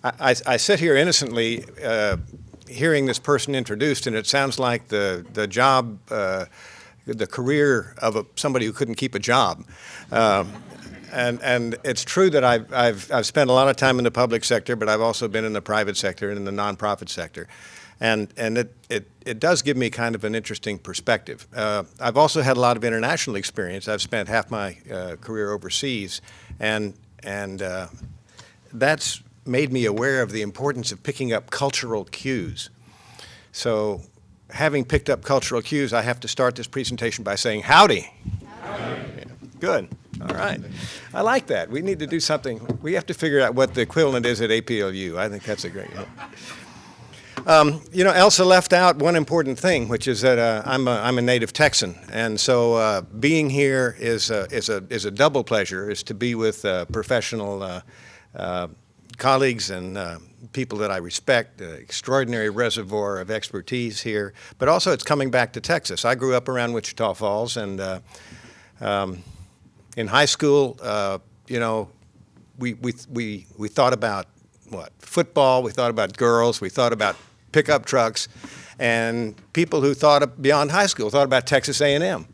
I sit here innocently hearing this person introduced, and it sounds like the job, the career of somebody who couldn't keep a job. And it's true that I've spent a lot of time in the public sector, but I've also been in the private sector and in the nonprofit sector. And it does give me kind of an interesting perspective. I've also had a lot of international experience. I've spent half my career overseas, and that's made me aware of the importance of picking up cultural cues. So having picked up cultural cues, I have to start this presentation by saying howdy. Howdy. Yeah. Good. All right. I like that. We need to do something. We have to figure out what the equivalent is at APLU. I think that's a great you know, Elsa left out one important thing, which is that I'm a native Texan, and so being here is a double pleasure. Is to be with professional colleagues and people that I respect. Extraordinary reservoir of expertise here, but also it's coming back to Texas. I grew up around Wichita Falls, and in high school, you know, we thought about what? Football. We thought about girls. We thought about pickup trucks, and people who thought beyond high school thought about Texas A&M.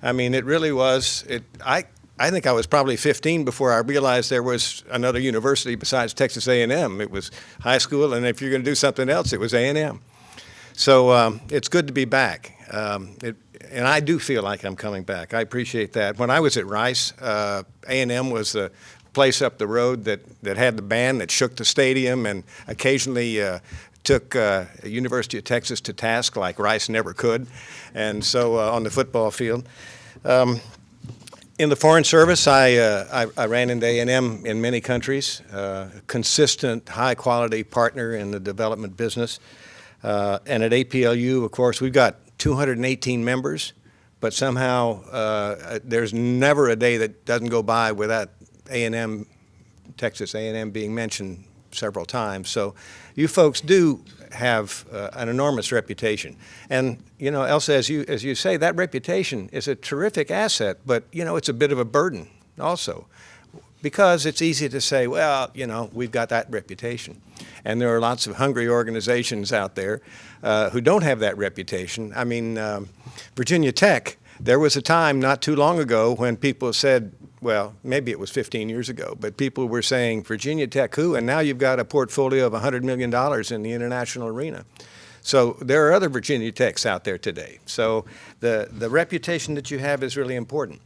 I mean, it really was. I think I was probably 15 before I realized there was another university besides Texas A&M. It was high school, and if you're going to do something else, it was A&M. So it's good to be back. And I do feel like I'm coming back. I appreciate that. When I was at Rice, A&M was the place up the road that had the band that shook the stadium and occasionally took University of Texas to task like Rice never could, and so on the football field. In the Foreign Service, I ran into A&M in many countries, consistent, high-quality partner in the development business. And at APLU, of course, we've got 218 members, but somehow there's never a day that doesn't go by without A&M, Texas A&M being mentioned several times. So you folks do have an enormous reputation. And, you know, Elsa, as you say, that reputation is a terrific asset, but, you know, it's a bit of a burden also, because it's easy to say, well, you know, we've got that reputation. And there are lots of hungry organizations out there who don't have that reputation. I mean, Virginia Tech, there was a time not too long ago when people said, well, maybe it was 15 years ago, but people were saying, Virginia Tech who? And now you've got a portfolio of $100 million in the international arena. So there are other Virginia Techs out there today. So the reputation that you have is really important.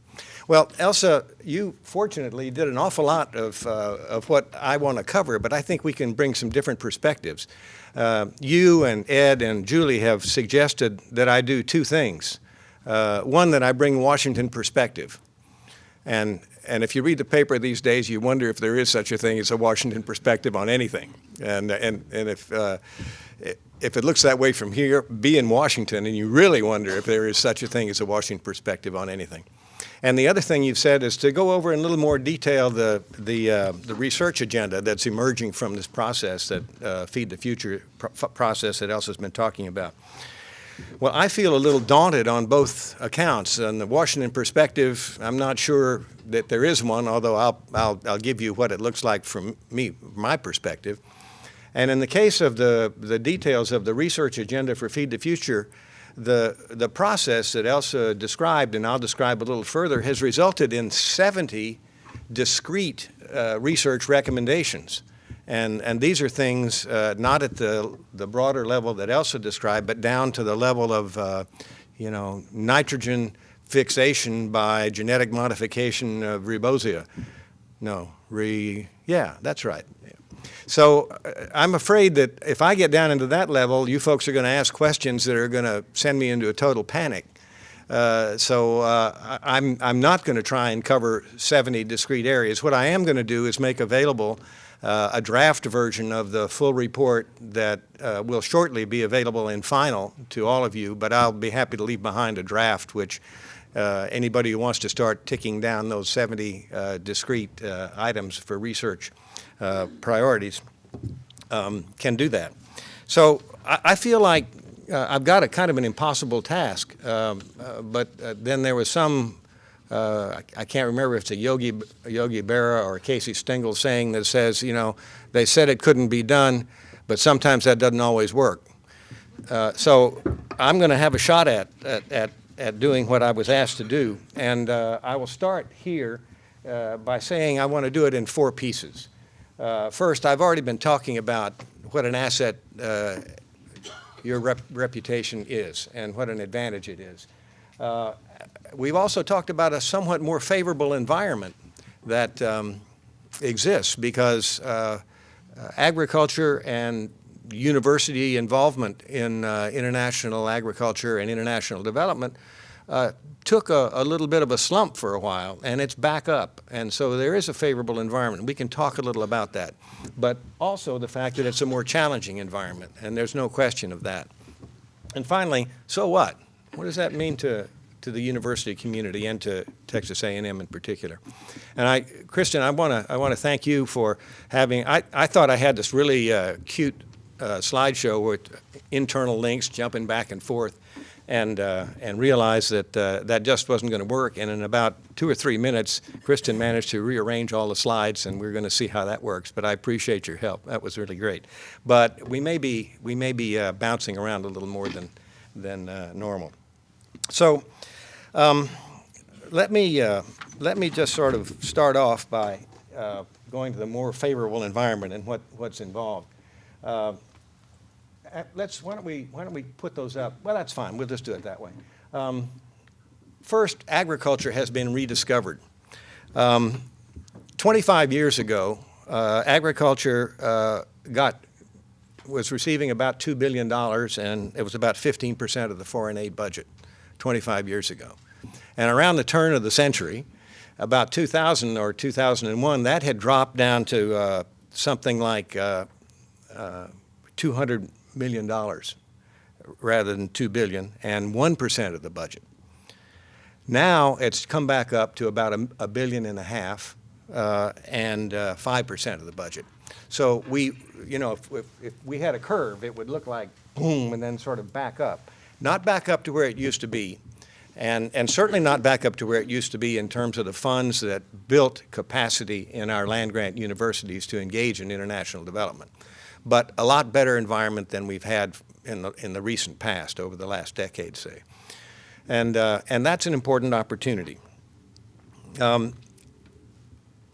Well, Elsa, you fortunately did an awful lot of what I want to cover, but I think we can bring some different perspectives. You and Ed and Julie have suggested that I do two things. One, that I bring Washington perspective. And if you read the paper these days, you wonder if there is such a thing as a Washington perspective on anything. And if it looks that way from here, be in Washington, and you really wonder if there is such a thing as a Washington perspective on anything. And the other thing you've said is to go over in a little more detail the research agenda that's emerging from this process, that Feed the Future process that Elsa's been talking about. Well, I feel a little daunted on both accounts. On the Washington perspective, I'm not sure that there is one, although I'll give you what it looks like from my perspective. And in the case of the details of the research agenda for Feed the Future, the process that Elsa described, and I'll describe a little further, has resulted in 70 discrete research recommendations. And these are things not at the broader level that Elsa described, but down to the level of, you know, nitrogen fixation by genetic modification of rebosia. Yeah, that's right. So I'm afraid that if I get down into that level, you folks are going to ask questions that are going to send me into a total panic. So I'm not going to try and cover 70 discrete areas. What I am going to do is make available a draft version of the full report that will shortly be available in final to all of you, but I'll be happy to leave behind a draft which anybody who wants to start ticking down those 70 discrete items for research priorities can do that. So I feel like I've got a kind of an impossible task, but then there was some I can't remember if it's a Yogi Berra or a Casey Stengel saying that says, you know, they said it couldn't be done, but sometimes that doesn't always work. So I'm going to have a shot at doing what I was asked to do, and I will start here by saying I want to do it in 4 pieces. First, I've already been talking about what an asset your reputation is and what an advantage it is. We've also talked about a somewhat more favorable environment that exists because agriculture and university involvement in international agriculture and international development took a little bit of a slump for a while, and it's back up. And so there is a favorable environment. We can talk a little about that. But also the fact that it's a more challenging environment, and there's no question of that. And finally, so what? What does that mean to the university community and to Texas A&M in particular? And Kristen, I want to thank you for having, I thought I had this really cute slideshow with internal links jumping back and forth, and realized that that just wasn't going to work. And in about 2 or 3 minutes, Kristen managed to rearrange all the slides, and we're going to see how that works. But I appreciate your help. That was really great. But we may be bouncing around a little more than normal. So let me just sort of start off by going to the more favorable environment and what's involved. Why don't we put those up? Well, that's fine. We'll just do it that way. First, agriculture has been rediscovered. 25 years ago, agriculture was receiving about $2 billion, and it was about 15% of the foreign aid budget 25 years ago. And around the turn of the century, about 2000 or 2001, that had dropped down to something like $200 million rather than $2 billion, and 1% of the budget. Now it's come back up to about $1.5 billion and 5% of the budget. So if we had a curve, it would look like boom and then sort of back up. Not back up to where it used to be, and certainly not back up to where it used to be in terms of the funds that built capacity in our land-grant universities to engage in international development. But a lot better environment than we've had in the recent past, over the last decade, say. And that's an important opportunity.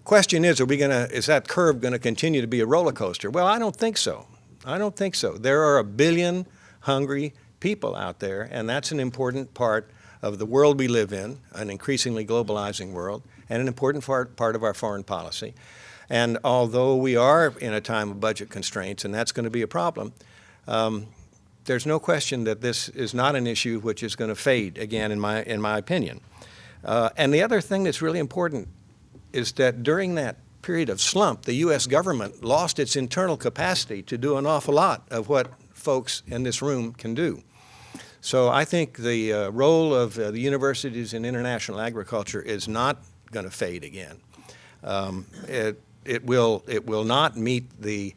Question is that curve going to continue to be a roller coaster? Well, I don't think so. I don't think so. There are 1 billion hungry people out there, and that's an important part of the world we live in, an increasingly globalizing world, and an important part of our foreign policy. And although we are in a time of budget constraints, and that's going to be a problem, there's no question that this is not an issue which is going to fade again, in my opinion. And the other thing that's really important is that during that period of slump, the U.S. government lost its internal capacity to do an awful lot of what folks in this room can do. So I think the role of the universities in international agriculture is not going to fade again. It will not meet the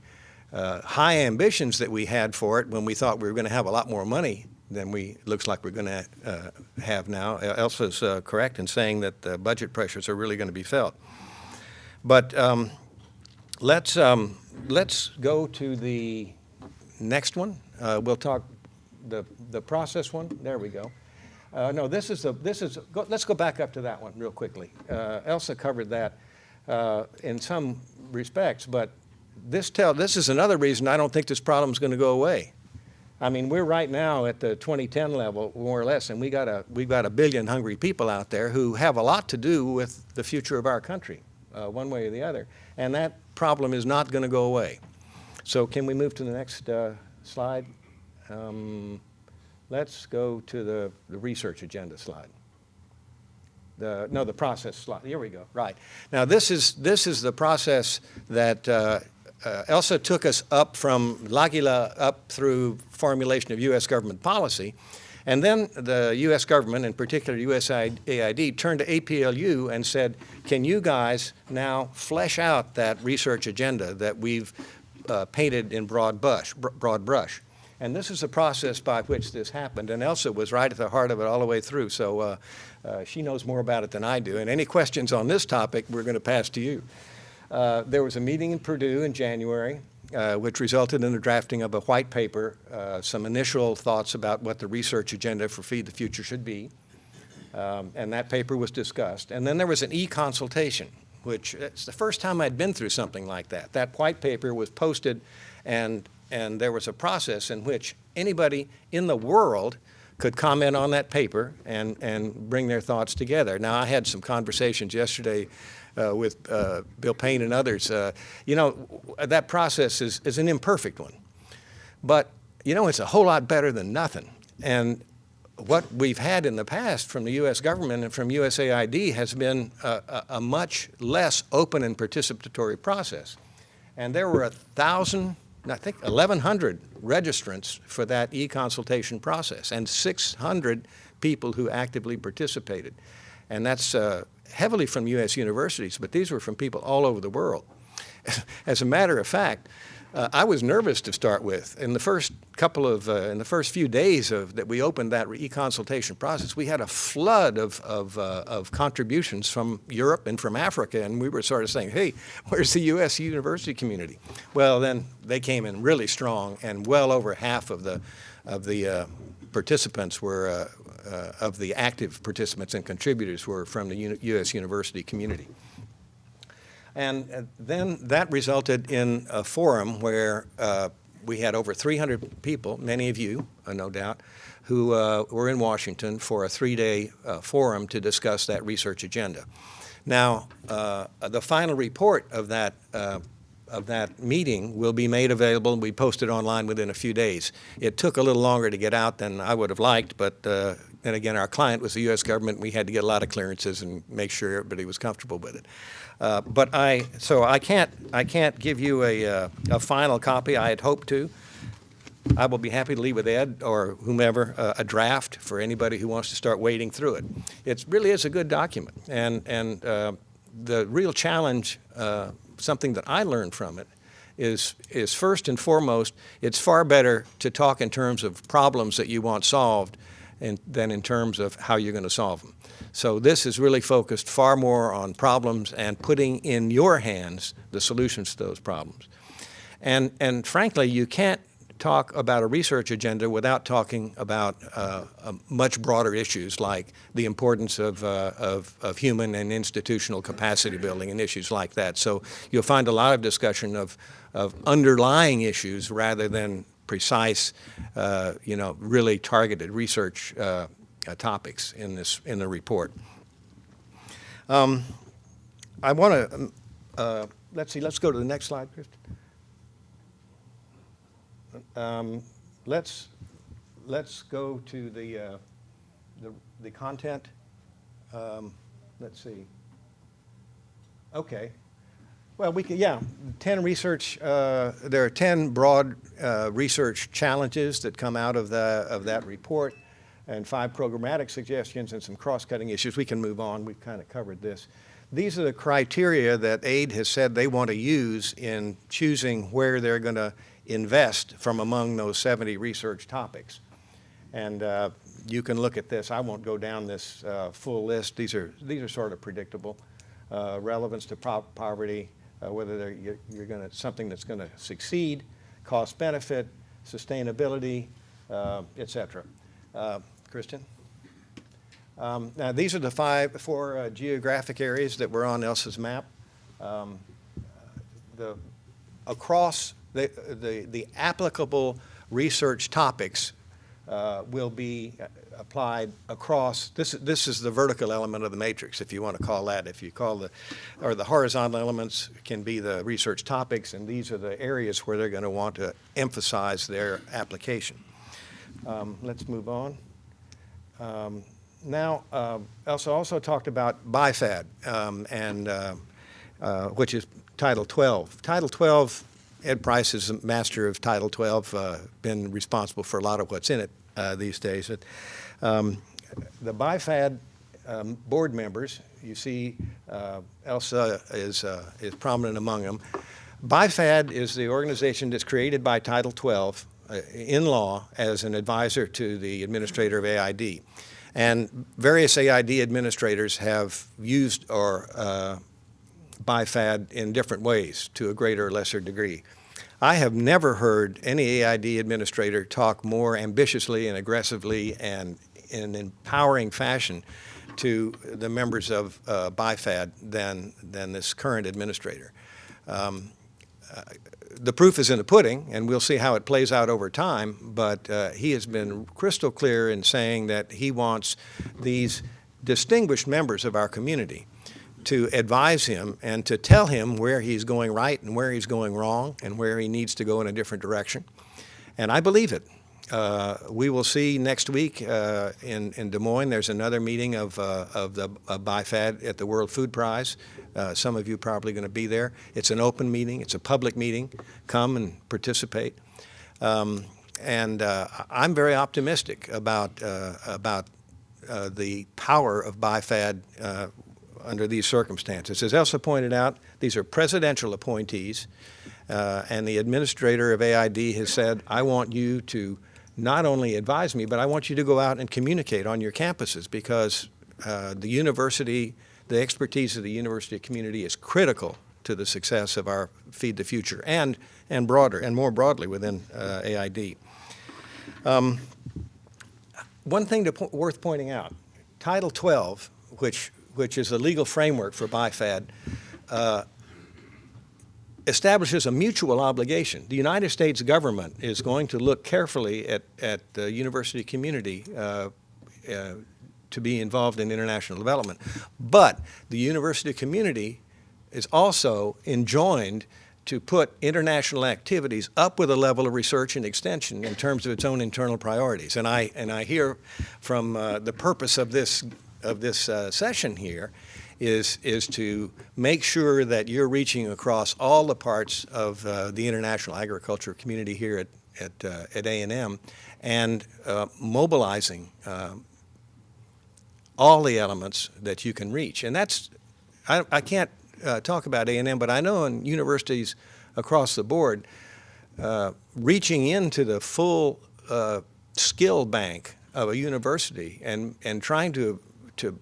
high ambitions that we had for it when we thought we were going to have a lot more money than looks like we're going to have now. Elsa's correct in saying that the budget pressures are really going to be felt. But let's go to the next one. We'll talk the process one. There we go. No, let's go back up to that one real quickly. Elsa covered that in some respects, but this is another reason I don't think this problem is going to go away. I mean, we're right now at the 2010 level, more or less, and we've got 1 billion hungry people out there who have a lot to do with the future of our country, one way or the other, and that problem is not going to go away. So can we move to the next slide? Let's go to the research agenda slide. The process slide. Here we go. Right. Now this is the process that Elsa took us up from L'Aguila up through formulation of U.S. government policy, and then the U.S. government, in particular USAID, turned to APLU and said, "Can you guys now flesh out that research agenda that we've painted in broad brush?" And this is the process by which this happened. And Elsa was right at the heart of it all the way through. So she knows more about it than I do. And any questions on this topic, we're going to pass to you. There was a meeting in Purdue in January, which resulted in the drafting of a white paper, some initial thoughts about what the research agenda for Feed the Future should be. And that paper was discussed. And then there was an e-consultation, which it's the first time I'd been through something like that. That white paper was posted, and there was a process in which anybody in the world could comment on that paper and bring their thoughts together. Now, I had some conversations yesterday with Bill Payne and others. You know, that process is an imperfect one. But, you know, it's a whole lot better than nothing. And what we've had in the past from the U.S. government and from USAID has been a much less open and participatory process. And there were 1,100 registrants for that e-consultation process and 600 people who actively participated. And that's heavily from U.S. universities, but these were from people all over the world. As a matter of fact, I was nervous to start with. In the first few days that we opened that e-consultation process, we had a flood of contributions from Europe and from Africa, and we were sort of saying, hey, where's the U.S. university community? Well, then they came in really strong, and well over half of the participants were, of the active participants and contributors were from the U.S. university community. And then that resulted in a forum where we had over 300 people, many of you, no doubt, who were in Washington for a 3-day forum to discuss that research agenda. Now, the final report of that meeting will be made available and we posted online within a few days. It took a little longer to get out than I would have liked, but then again, our client was the U.S. government. We had to get a lot of clearances and make sure everybody was comfortable with it. So I can't give you a final copy. I had hoped to. I will be happy to leave with Ed or whomever a draft for anybody who wants to start wading through it. It really is a good document, and the real challenge, something that I learned from it, is first and foremost, it's far better to talk in terms of problems that you want solved than in terms of how you're going to solve them. So this is really focused far more on problems and putting in your hands the solutions to those problems. And frankly, you can't talk about a research agenda without talking about much broader issues like the importance of human and institutional capacity building and issues like that. So you'll find a lot of discussion of underlying issues rather than precise, really targeted research topics in the report. I want to let's go to the next slide, Kristen. Let's go to the content. Let's see. Okay. Well, we can, 10 research, there are 10 broad research challenges that come out of that report, and 5 programmatic suggestions and some cross-cutting issues. We can move on. We've kind of covered this. These are the criteria that AID has said they want to use in choosing where they're going to invest from among those 70 research topics. And you can look at this. I won't go down this full list. These are sort of predictable. Relevance to poverty, whether you're going to something that's going to succeed, cost benefit, sustainability, et cetera. Christian? Now these are the 4 geographic areas that were on Elsa's map. Across the applicable research topics will be applied across. This is the vertical element of the matrix, if you want to call that. If you call the horizontal elements can be the research topics, and these are the areas where they're going to want to emphasize their application. Let's move on. Now, Elsa also talked about BIFAD, which is Title 12. Title 12, Ed Price is a master of Title 12, been responsible for a lot of what's in it these days. The BIFAD board members, you see Elsa is prominent among them. BIFAD is the organization that's created by Title 12 in law as an advisor to the administrator of AID. And various AID administrators have used or BIFAD in different ways to a greater or lesser degree. I have never heard any AID administrator talk more ambitiously and aggressively and in an empowering fashion to the members of BIFAD than this current administrator. The proof is in the pudding, and we'll see how it plays out over time, but he has been crystal clear in saying that he wants these distinguished members of our community to advise him and to tell him where he's going right and where he's going wrong and where he needs to go in a different direction. And I believe it. We will see next week in Des Moines. There's another meeting of the BIFAD at the World Food Prize. Some of you are probably going to be there. It's an open meeting. It's a public meeting. Come and participate. I'm very optimistic about the power of BIFAD under these circumstances. As Elsa pointed out, these are presidential appointees, and the administrator of AID has said, I want you to not only advise me, but I want you to go out and communicate on your campuses, because the university, the expertise of the university community is critical to the success of our Feed the Future and broader and more broadly within AID. One thing worth pointing out, Title 12, which is the legal framework for BIFAD, establishes a mutual obligation. The United States government is going to look carefully at the university community to be involved in international development. But the university community is also enjoined to put international activities up with a level of research and extension in terms of its own internal priorities. And I hear from the purpose of this session here is to make sure that you're reaching across all the parts of the international agriculture community here at A&M and mobilizing all the elements that you can reach. And that's, I can't talk about A&M, but I know in universities across the board, reaching into the full skill bank of a university and trying to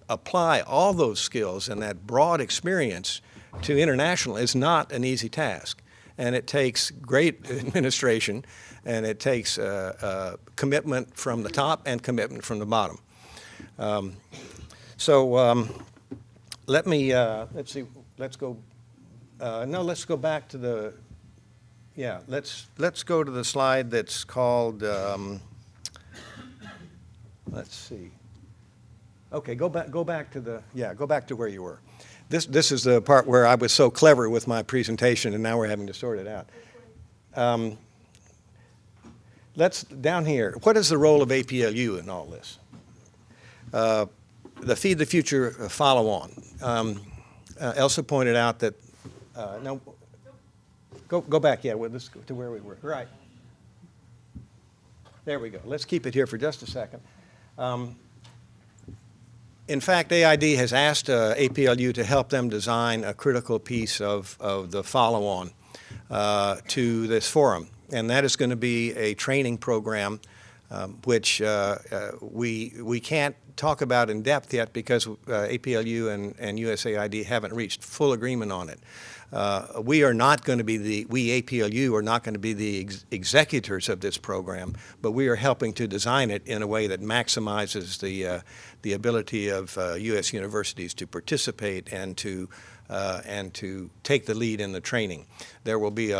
apply all those skills and that broad experience to international is not an easy task. And it takes great administration, and it takes commitment from the top and commitment from the bottom. Let me, let's see, let's go, no, let's go back to the, yeah, let's go to the slide that's called, let's see. Okay, go back to the, yeah, go back to where you were. This is the part where I was so clever with my presentation, and now we're having to sort it out. Let's, down here, what is the role of APLU in all this? The Feed the Future follow-on. Elsa pointed out that, no, go back, yeah, let's go to where we were. Right. There we go. Let's keep it here for just a second. In fact, AID has asked APLU to help them design a critical piece of the follow-on to this forum. And that is going to be a training program which we can't talk about in depth yet because APLU and USAID haven't reached full agreement on it. We are not going to be we APLU are not going to be the executors of this program, but we are helping to design it in a way that maximizes the ability of U.S. universities to participate and to take the lead in the training. There will be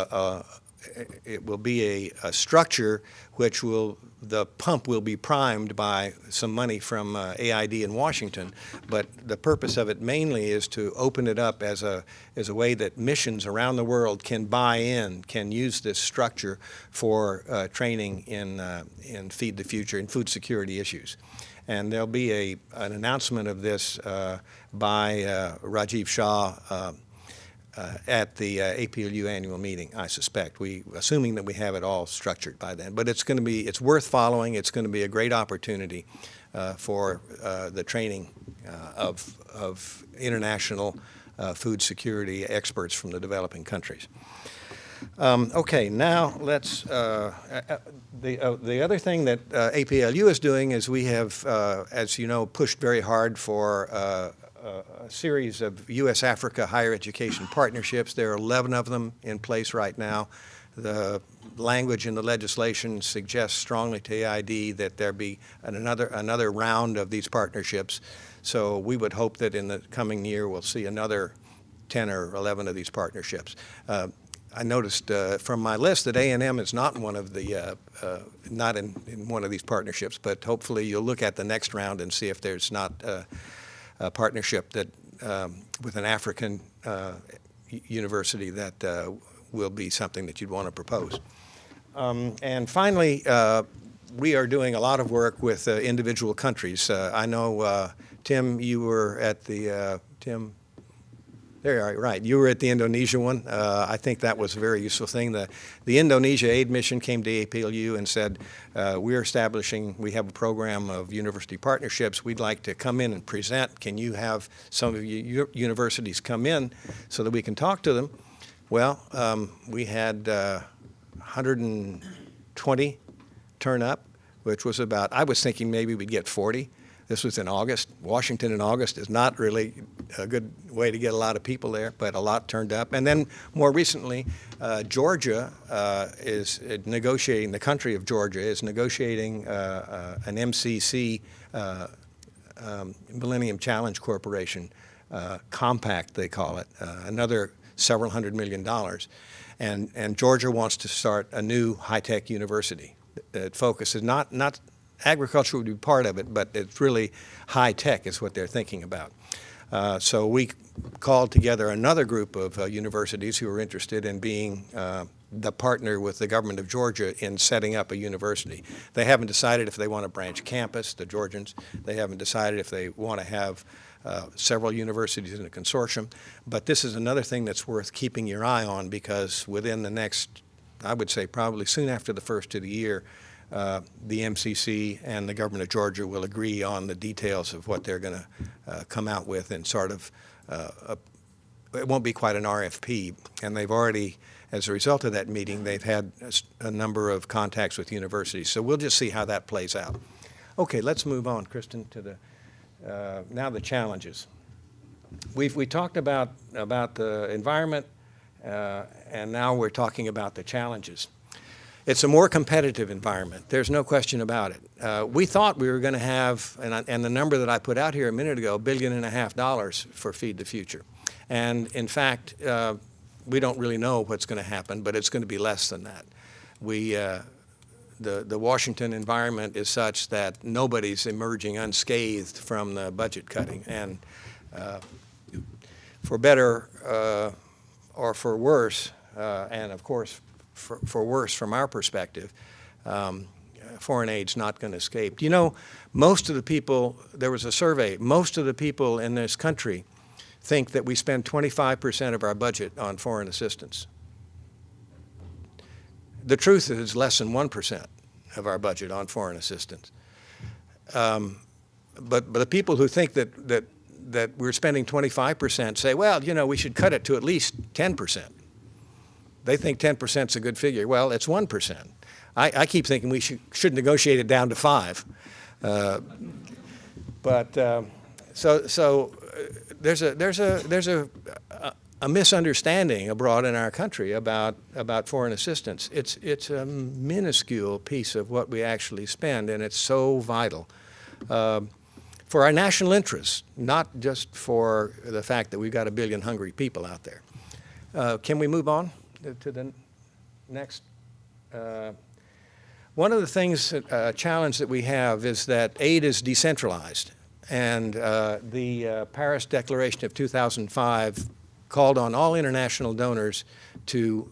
it will be a structure which the pump will be primed by some money from AID in Washington, but the purpose of it mainly is to open it up as a way that missions around the world can buy in, can use this structure for training in Feed the Future and food security issues. And there'll be an announcement of this by Rajiv Shah at the APLU annual meeting, I suspect. Assuming that we have it all structured by then. But it's worth following. It's going to be a great opportunity for the training of international food security experts from the developing countries. Okay, now let's, the other thing that APLU is doing is we have, as you know, pushed very hard for a series of U.S.-Africa higher education partnerships. There are 11 of them in place right now. The language in the legislation suggests strongly to AID that there be another round of these partnerships. So we would hope that in the coming year we'll see another 10 or 11 of these partnerships. I noticed from my list that A&M is not one of the not in one of these partnerships, but hopefully you'll look at the next round and see if there's not a partnership that with an African university that will be something that you'd want to propose. And finally, we are doing a lot of work with individual countries. I know, Tim, you were at the, Tim, there you are, right. You were at the Indonesia one. I think that was a very useful thing. The Indonesia Aid Mission came to APLU and said, we have a program of university partnerships. We'd like to come in and present. Can you have some of your universities come in so that we can talk to them? Well, we had 120 turn up, which was about, I was thinking maybe we'd get 40. This was in August. Washington in August is not really a good way to get a lot of people there, but a lot turned up. And then more recently, Georgia is negotiating, the country of Georgia is negotiating an MCC, Millennium Challenge Corporation compact, they call it, another several $100 million. And Georgia wants to start a new high-tech university that focuses not agriculture would be part of it, but it's really high-tech is what they're thinking about. So we called together another group of universities who are interested in being the partner with the government of Georgia in setting up a university. They haven't decided if they want a branch campus, the Georgians. They haven't decided if they want to have several universities in a consortium. But this is another thing that's worth keeping your eye on, because within the next, I would say probably soon after the first of the year, the MCC and the government of Georgia will agree on the details of what they're going to come out with, and sort of, it won't be quite an RFP. And they've already, as a result of that meeting, they've had a number of contacts with universities. So we'll just see how that plays out. Okay, let's move on, Kristen, to the now the challenges. We talked about the environment, and now we're talking about the challenges. It's a more competitive environment. There's no question about it. We thought we were going to have, and the number that I put out here a minute ago, $1.5 billion for Feed the Future. And in fact, we don't really know what's going to happen, but it's going to be less than that. The Washington environment is such that nobody's emerging unscathed from the budget cutting. And for better or for worse, and of course for worse from our perspective, foreign aid's not going to escape. You know, most of the people, there was a survey, most of the people in this country think that we spend 25% of our budget on foreign assistance. The truth is less than 1% of our budget on foreign assistance. But the people who think that we're spending 25% say, well, you know, we should cut it to at least 10%. They think 10% is a good figure. Well, it's 1%. I keep thinking we should negotiate it down to 5. So there's a misunderstanding abroad in our country about foreign assistance. It's a minuscule piece of what we actually spend, and it's so vital for our national interests, not just for the fact that we've got 1 billion hungry people out there. Can we move on to the next? One of the things, challenge that we have is that aid is decentralized, and the Paris Declaration of 2005 called on all international donors to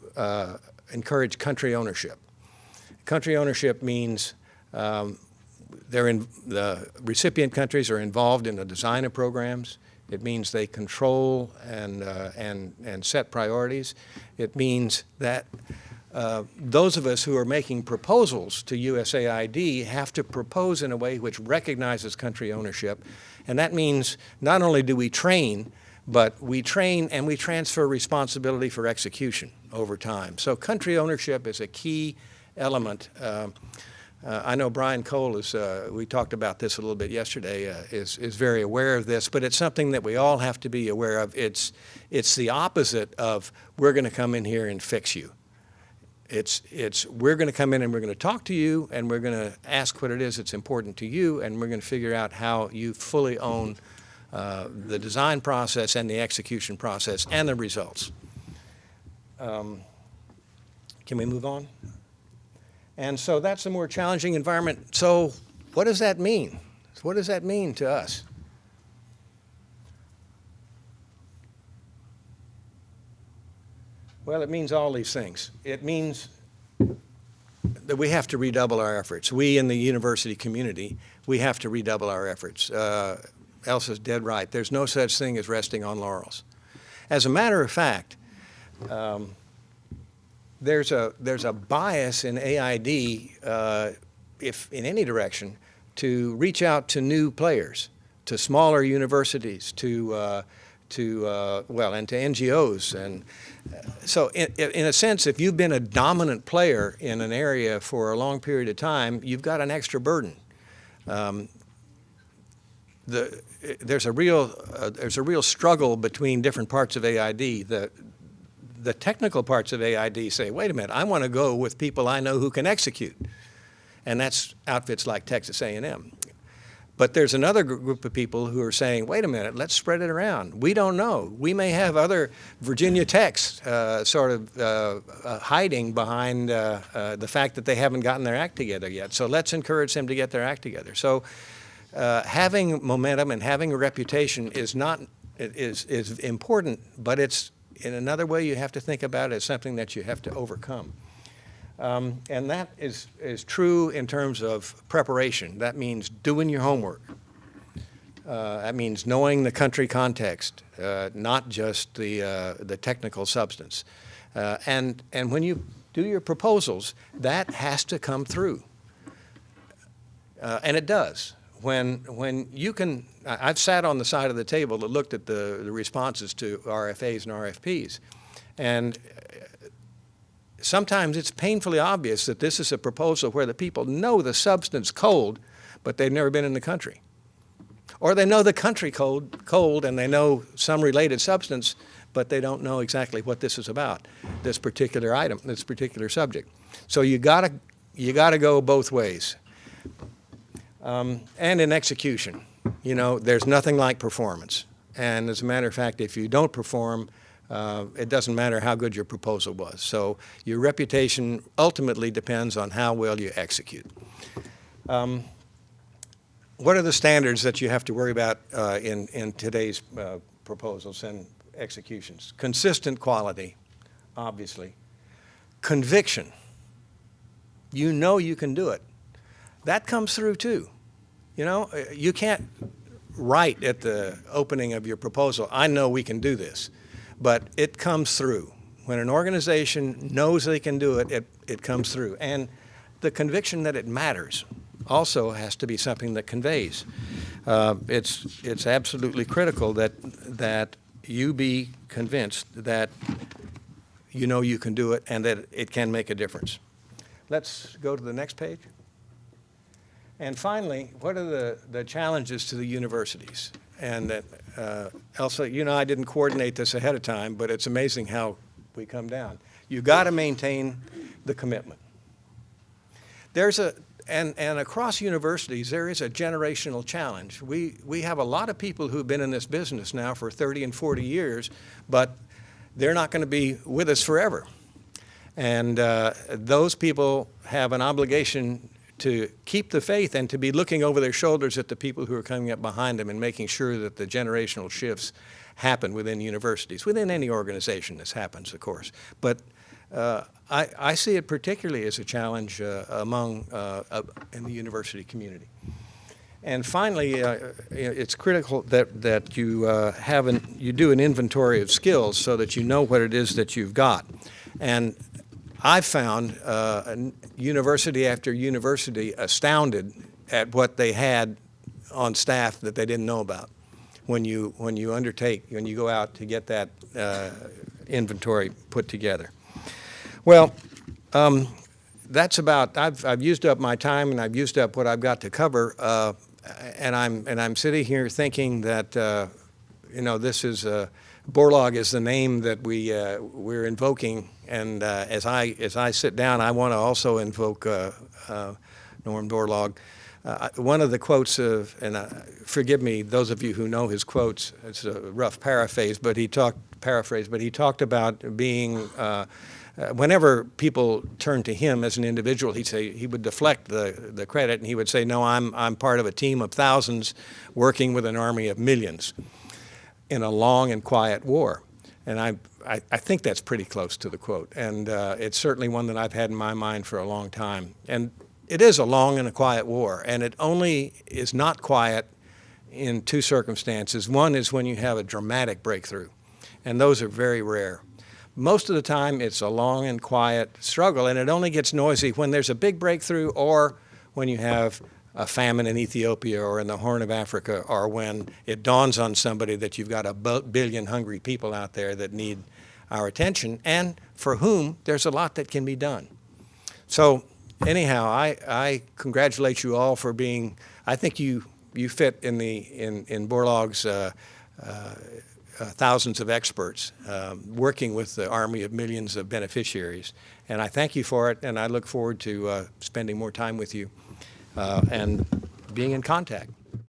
encourage country ownership. Country ownership means the recipient countries are involved in the design of programs. It means they control and set priorities. It means that those of us who are making proposals to USAID have to propose in a way which recognizes country ownership. And that means not only do we train, but we train and we transfer responsibility for execution over time. So country ownership is a key element. I know Brian Cole is, we talked about this a little bit yesterday, is very aware of this, but it's something that we all have to be aware of. It's the opposite of we're going to come in here and fix you. It's we're going to come in and we're going to talk to you and we're going to ask what it is that's important to you, and we're going to figure out how you fully own the design process and the execution process and the results. Can we move on? And so that's a more challenging environment. So what does that mean? What does that mean to us? Well, it means all these things. It means that we have to redouble our efforts. We in the university community, we have to redouble our efforts. Elsa's dead right. There's no such thing as resting on laurels. As a matter of fact, there's a bias in AID, if in any direction, to reach out to new players, to smaller universities, and to NGOs. And so in a sense, if you've been a dominant player in an area for a long period of time, you've got an extra burden. There's a real struggle between different parts of AID. The technical parts of AID say, wait a minute, I want to go with people I know who can execute. And that's outfits like Texas A&M. But there's another group of people who are saying, wait a minute, let's spread it around. We don't know. We may have other Virginia Techs hiding behind the fact that they haven't gotten their act together yet. So let's encourage them to get their act together. So having momentum and having a reputation is important, but it's in another way you have to think about it as something that you have to overcome. And that is true in terms of preparation. That means doing your homework. That means knowing the country context, not just the technical substance. And when you do your proposals, that has to come through. And it does. When you can, I've sat on the side of the table that looked at the responses to RFAs and RFPs, and sometimes it's painfully obvious that this is a proposal where the people know the substance cold, but they've never been in the country. Or they know the country cold and they know some related substance, but they don't know exactly what this is about, this particular item, this particular subject. So you gotta go both ways. And in execution, there's nothing like performance. And as a matter of fact, if you don't perform, it doesn't matter how good your proposal was. So your reputation ultimately depends on how well you execute. What are the standards that you have to worry about in today's proposals and executions? Consistent quality, obviously. Conviction. You know you can do it. That comes through too. You can't write at the opening of your proposal, I know we can do this. But it comes through. When an organization knows they can do it, it comes through. And the conviction that it matters also has to be something that conveys. It's absolutely critical that you be convinced that you know you can do it and that it can make a difference. Let's go to the next page. And finally, what are the challenges to the universities? And that, Elsa, I didn't coordinate this ahead of time, but it's amazing how we come down. You've got to maintain the commitment. And across universities, there is a generational challenge. We have a lot of people who've been in this business now for 30 and 40 years, but they're not going to be with us forever. And those people have an obligation to keep the faith and to be looking over their shoulders at the people who are coming up behind them and making sure that the generational shifts happen within universities, within any organization this happens, of course. But I see it particularly as a challenge in the university community. And finally, it's critical that you do an inventory of skills so that you know what it is that you've got. And I've found university after university astounded at what they had on staff that they didn't know about. when you go out to get that inventory put together. Well, that's about. I've used up my time, and I've used up what I've got to cover, and I'm sitting here thinking that this is Borlaug is the name that we're invoking, and as I sit down, I want to also invoke Norm Borlaug. One of the quotes and forgive me, those of you who know his quotes, it's a rough paraphrase, but he talked about being, whenever people turned to him as an individual, he would deflect the credit, and he would say, no, I'm part of a team of thousands working with an army of millions in a long and quiet war. And I think that's pretty close to the quote, and it's certainly one that I've had in my mind for a long time. And it is a long and a quiet war, and it only is not quiet in two circumstances. One is when you have a dramatic breakthrough, and those are very rare. Most of the time, it's a long and quiet struggle, and it only gets noisy when there's a big breakthrough or when you have a famine in Ethiopia or in the Horn of Africa, or when it dawns on somebody that you've got a billion hungry people out there that need our attention, and for whom there's a lot that can be done. So anyhow, I congratulate you all for being, I think you fit in Borlaug's thousands of experts working with the army of millions of beneficiaries. And I thank you for it, and I look forward to spending more time with you and being in contact.